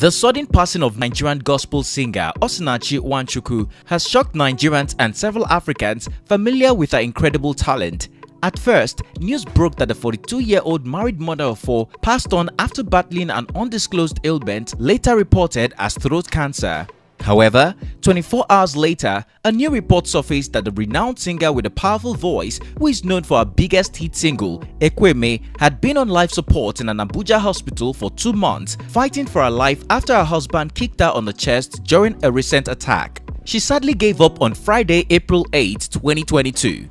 The sudden passing of Nigerian gospel singer Osinachi Nwachukwu has shocked Nigerians and several Africans familiar with her incredible talent. At first, news broke that the 42-year-old married mother of four passed on after battling an undisclosed ailment later reported as throat cancer. However, 24 hours later, a new report surfaced that the renowned singer with a powerful voice, who is known for her biggest hit single, Ekweme, had been on life support in an Abuja hospital for 2 months, fighting for her life after her husband kicked her on the chest during a recent attack. She sadly gave up on Friday, April 8, 2022. You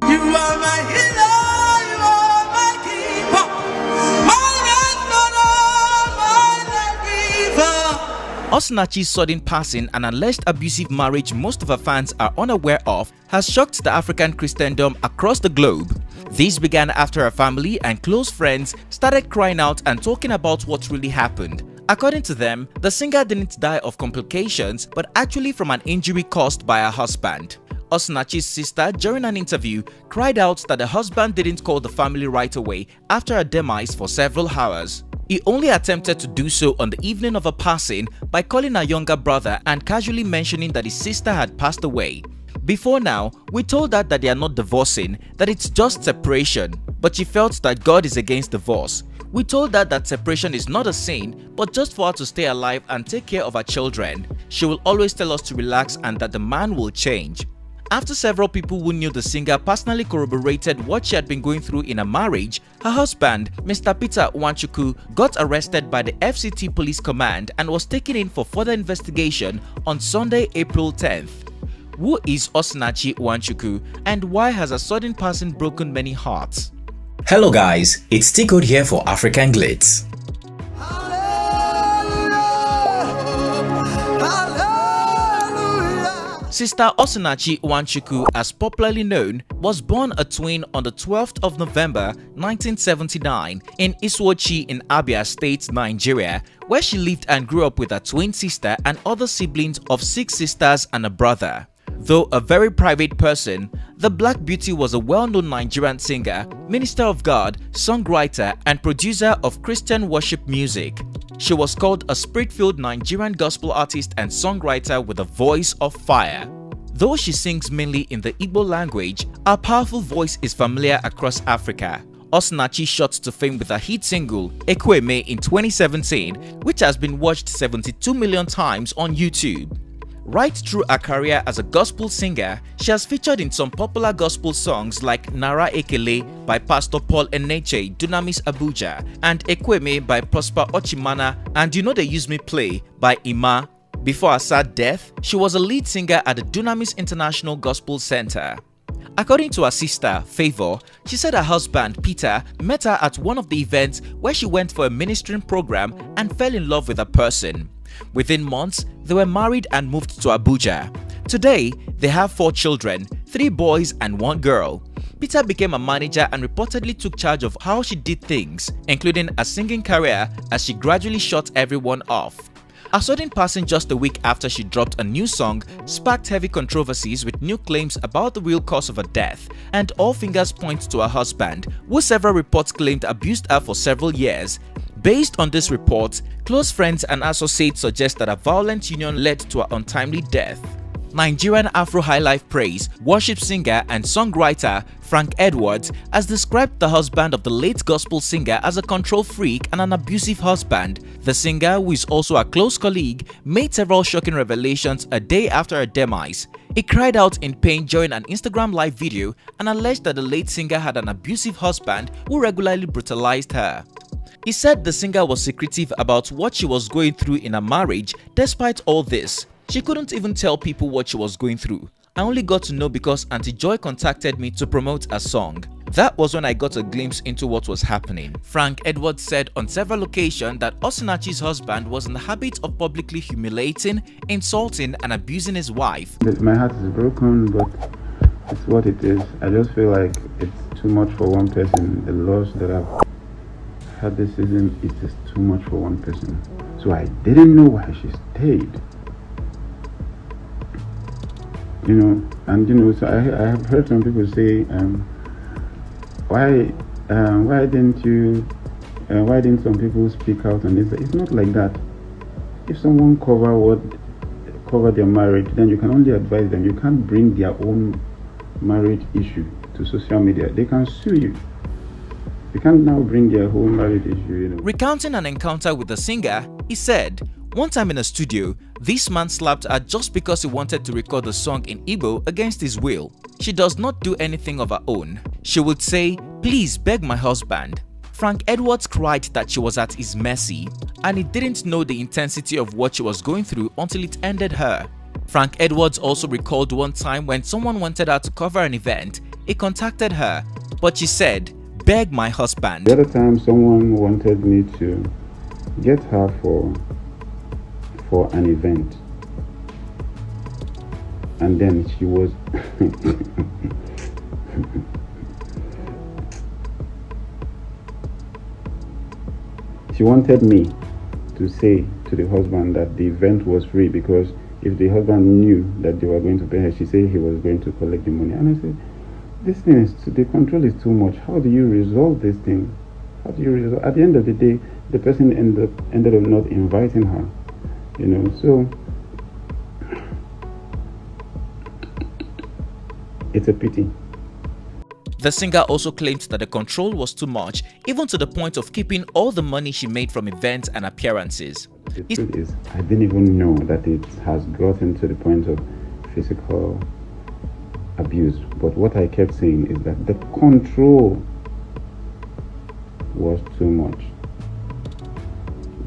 are my healer, you are my keeper, my restorer, my redeemer. Osinachi's sudden passing and alleged abusive marriage most of her fans are unaware of has shocked the African Christendom across the globe. This began after her family and close friends started crying out and talking about what really happened. According to them, the singer didn't die of complications but actually from an injury caused by her husband. Osinachi's sister, during an interview, cried out that the husband didn't call the family right away after her demise for several hours. He only attempted to do so on the evening of her passing by calling her younger brother and casually mentioning that his sister had passed away. Before now, we told her that they are not divorcing, that it's just separation, but she felt that God is against divorce. We told her that separation is not a sin, but just for her to stay alive and take care of her children. She will always tell us to relax and that the man will change. After several people who knew the singer personally corroborated what she had been going through in a marriage, her husband, Mr. Peter Nwachukwu, got arrested by the FCT Police Command and was taken in for further investigation on Sunday, April 10th. Who is Osinachi Nwachukwu and why has her sudden passing broken many hearts? Hello guys, it's T-Code here for African Glitz. Sister Osinachi Nwachukwu, as popularly known, was born a twin on the 12th of November 1979 in Osinachi in Abia State, Nigeria, where she lived and grew up with her twin sister and other siblings of 6 sisters and a brother. Though a very private person, the Black Beauty was a well-known Nigerian singer, minister of God, songwriter, and producer of Christian worship music. She was called a spirit-filled Nigerian gospel artist and songwriter with a voice of fire. Though she sings mainly in the Igbo language, her powerful voice is familiar across Africa. Osinachi shot to fame with her hit single, Ekweme, in 2017, which has been watched 72 million times on YouTube. Right through her career as a gospel singer, she has featured in some popular gospel songs like Nara Ekele by Pastor Paul Eneche, Dunamis Abuja, and Ekweme by Prosper Ochimana and You Know They Use Me Play by Ima. Before her sad death, she was a lead singer at the Dunamis International Gospel Center. According to her sister, Favor, she said her husband, Peter, met her at one of the events where she went for a ministering program and fell in love with a person. Within months, they were married and moved to Abuja. Today, they have 4 children, 3 boys and 1 girl. Peter became a manager and reportedly took charge of how she did things, including a singing career as she gradually shut everyone off. Her sudden passing just a week after she dropped a new song sparked heavy controversies with new claims about the real cause of her death, and all fingers point to her husband, who several reports claimed abused her for several years. Based on this report, close friends and associates suggest that a violent union led to her untimely death. Nigerian Afro Highlife praise, worship singer and songwriter Frank Edwards has described the husband of the late gospel singer as a control freak and an abusive husband. The singer, who is also a close colleague, made several shocking revelations a day after her demise. He cried out in pain during an Instagram live video and alleged that the late singer had an abusive husband who regularly brutalized her. He said the singer was secretive about what she was going through in her marriage. Despite all this, she couldn't even tell people what she was going through. I only got to know because Auntie Joy contacted me to promote a song. That was when I got a glimpse into what was happening. Frank Edwards said on several occasions that Osinachi's husband was in the habit of publicly humiliating, insulting and abusing his wife. My heart is broken, but it's what it is. I just feel like it's too much for one person. The loss that I've had this season is just too much for one person. So I didn't know why she stayed. So I have heard some people say, why didn't some people speak out? And it's not like that. if someone cover their marriage, then you can only advise them. You can't bring their own marriage issue to social media. They can sue you. You can't now bring their whole marriage issue. Recounting an encounter with the singer, he said, "One time in a studio, this man slapped her just because he wanted to record the song in Igbo against his will. She does not do anything of her own. She would say, 'Please beg my husband.'" Frank Edwards cried that she was at his mercy and he didn't know the intensity of what she was going through until it ended her. Frank Edwards also recalled one time when someone wanted her to cover an event, he contacted her, but she said, "Beg my husband." The other time someone wanted me to get her for an event, and then she was she wanted me to say to the husband that the event was free, because if the husband knew that they were going to pay her, she said he was going to collect the money. And I said, this thing is, the control is too much. How do you resolve this thing? How do you resolve? At the end of the day, the person ended up not inviting her, so it's a pity. The singer also claimed that the control was too much, even to the point of keeping all the money she made from events and appearances. The truth is, I didn't even know that it has gotten to the point of physical abuse. But what I kept saying is that the control was too much.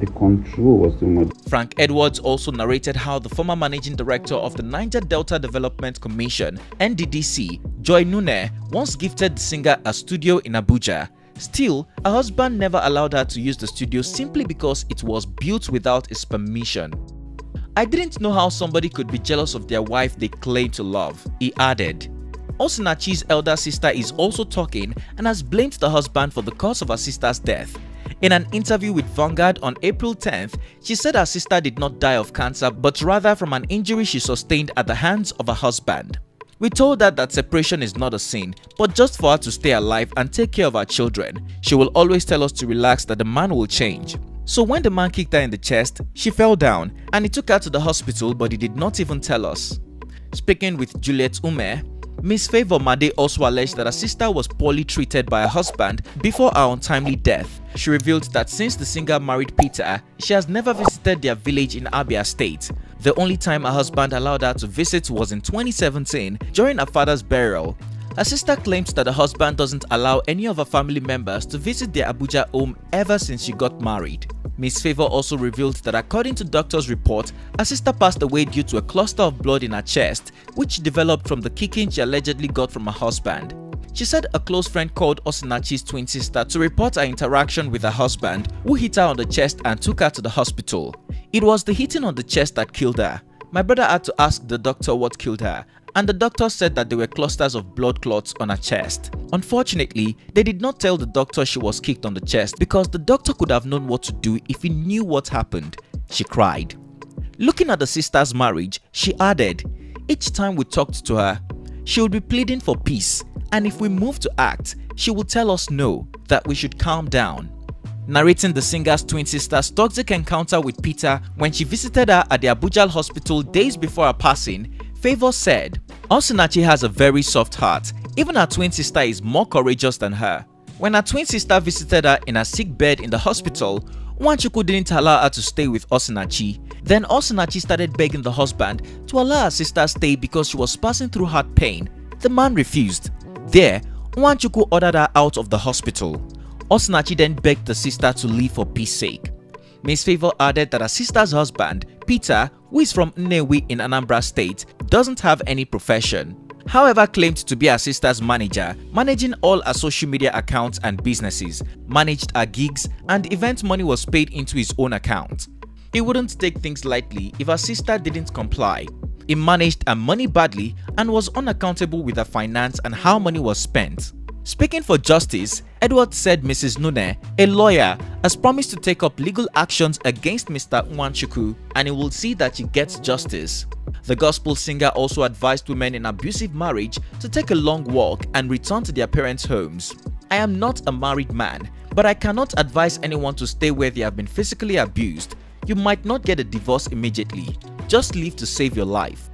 The control was too much. Frank Edwards also narrated how the former managing director of the Niger Delta Development Commission, NDDC, Joy Nune, once gifted the singer a studio in Abuja. Still, her husband never allowed her to use the studio simply because it was built without his permission. "I didn't know how somebody could be jealous of their wife they claim to love," he added. Osinachi's elder sister is also talking and has blamed the husband for the cause of her sister's death. In an interview with Vanguard on April 10th, she said her sister did not die of cancer but rather from an injury she sustained at the hands of her husband. "We told her that separation is not a sin, but just for her to stay alive and take care of our children. She will always tell us to relax, that the man will change. So when the man kicked her in the chest, she fell down and he took her to the hospital, but he did not even tell us." Speaking with Juliet Ume, Miss Favor Made also alleged that her sister was poorly treated by her husband before her untimely death. She revealed that since the singer married Peter, she has never visited their village in Abia State. The only time her husband allowed her to visit was in 2017 during her father's burial. Her sister claims that her husband doesn't allow any of her family members to visit their Abuja home ever since she got married. Miss Favor also revealed that according to doctor's report, her sister passed away due to a cluster of blood in her chest, which developed from the kicking she allegedly got from her husband. She said a close friend called Osinachi's twin sister to report her interaction with her husband, who hit her on the chest and took her to the hospital. "It was the hitting on the chest that killed her. My brother had to ask the doctor what killed her, and the doctor said that there were clusters of blood clots on her chest. Unfortunately, they did not tell the doctor she was kicked on the chest because the doctor could have known what to do if he knew what happened," she cried. Looking at the sister's marriage, she added, "Each time we talked to her, she would be pleading for peace, and if we move to act, she would tell us no, that we should calm down." Narrating the singer's twin sister's toxic encounter with Peter when she visited her at the Abuja hospital days before her passing, Favor said, "Osinachi has a very soft heart. Even her twin sister is more courageous than her. When her twin sister visited her in her sick bed in the hospital, Nwachukwu didn't allow her to stay with Osinachi. Then Osinachi started begging the husband to allow her sister stay because she was passing through heart pain. The man refused. There, Nwachukwu ordered her out of the hospital. Osinachi then begged the sister to leave for peace sake." Miss Favor added that her sister's husband, Peter, who is from Nnewi in Anambra State, doesn't have any profession. However, claimed to be her sister's manager, managing all her social media accounts and businesses, managed her gigs, and event money was paid into his own account. He wouldn't take things lightly if her sister didn't comply. He managed her money badly and was unaccountable with her finance and how money was spent. Speaking for justice, Edward said Mrs. Nune, a lawyer, has promised to take up legal actions against Mr. Nwachukwu and he will see that she gets justice. The gospel singer also advised women in abusive marriage to take a long walk and return to their parents' homes. "I am not a married man, but I cannot advise anyone to stay where they have been physically abused. you might not get a divorce immediately. Just leave to save your life.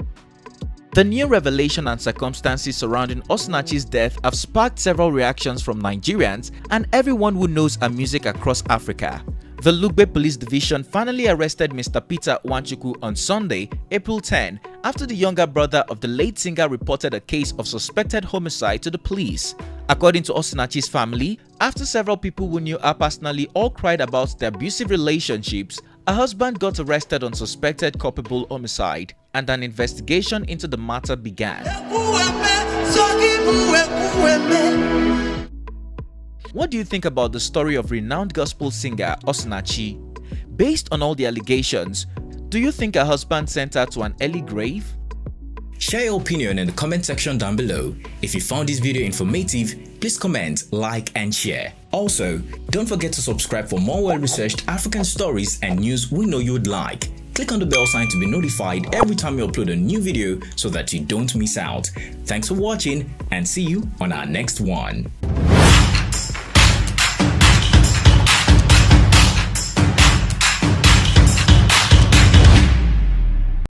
The new revelation and circumstances surrounding Osinachi's death have sparked several reactions from Nigerians and everyone who knows her music across Africa. The Lugbe Police Division finally arrested Mr. Peter Nwachukwu on Sunday, April 10, after the younger brother of the late singer reported a case of suspected homicide to the police. According to Osinachi's family, after several people who knew her personally all cried about their abusive relationships, her husband got arrested on suspected culpable homicide, and an investigation into the matter began. What do you think about the story of renowned gospel singer Osinachi? Based on all the allegations, do you think her husband sent her to an early grave? Share your opinion in the comment section down below. If you found this video informative, please comment, like and share. Also, don't forget to subscribe for more well-researched African stories and news we know you would like. Click on the bell sign to be notified every time we upload a new video so that you don't miss out. Thanks for watching and see you on our next one.